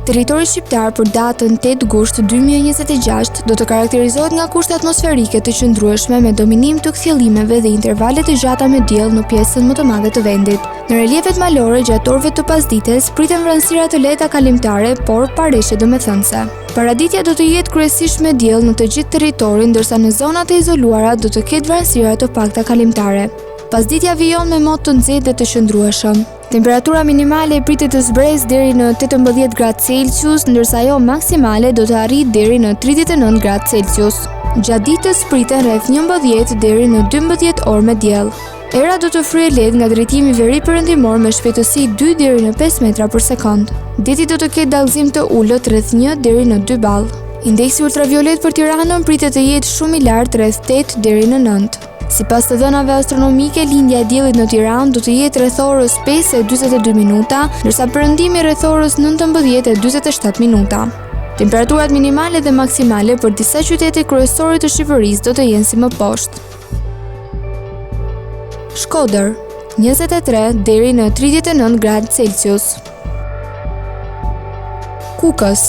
Territori shqiptar për datën 8 gusht 2026 do të karakterizohet nga kushte atmosferike të qëndrueshme me dominim të kthjellimeve dhe intervale të gjata me diell në pjesën më të madhe të vendit. Në reliefet malore gjatë orëve të pasdites priten vranësira të lehta kalimtare, por pa reshje domethënëse. Paraditja do të jetë kryesisht me diell në të gjithë territorin, ndërsa në zonat e izoluara do të ketë vranësira të pakta kalimtare. Pasditja vijon me mot të nxehtë dhe të qëndrueshëm. Temperatura minimale pritet të zbresë deri në 18 gradë Celsius, ndërsa ajo maksimale do të arrijë deri në 39 gradë Celsius. Gjatë ditës priten rreth 11 deri në 12 orë me diell. Era do të fryejë lehtë nga drejtimi veri-perëndimor me shpejtësi 2 deri në 5 metra për sekond. Deti do të ketë dallëzim të ulët rreth 1 deri në 2 ball. Indeksi ultraviolet për Tiranën pritet të jetë shumë i lartë rreth 8 deri në 9. Sipas të dhënave astronomike, lindja e diellit në Tiranë do të jetë rreth orës 5:42 minuta, ndërsa perëndimi rreth orës 19:47 minuta. Temperaturat minimale dhe maksimale për disa qytete kryesore të Shqipërisë do të jenë si më poshtë. Shkodër, 23 deri në 39 gradë Celsius. Kukës,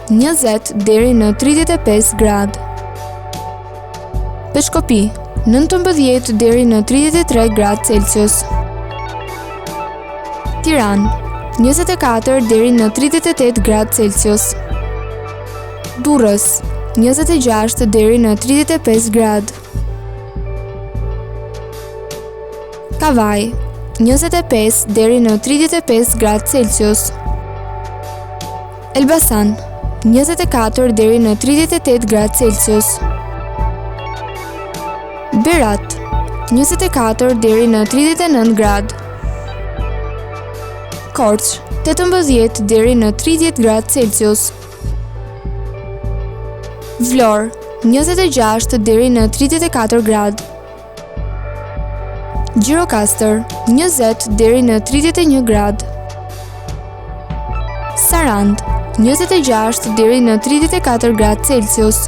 20 deri në 35 gradë. Peshkopi, 19 deri në 33 gradë Celsius. Tiranë, 24 deri në 38 gradë Celsius. Durrës, 26 deri në 35 gradë. Kavaj, 25 deri në 35 gradë Celsius. Elbasan, 24 deri në 38 gradë Celsius. Berat, 24 deri në 39 gradë. Korçë, 18 deri në 30 gradë Celsius. Vlorë, 26 deri në 34 gradë. Gjirokastër, 20 deri në 31 gradë. Sarandë, 26 deri në 34 gradë Celsius.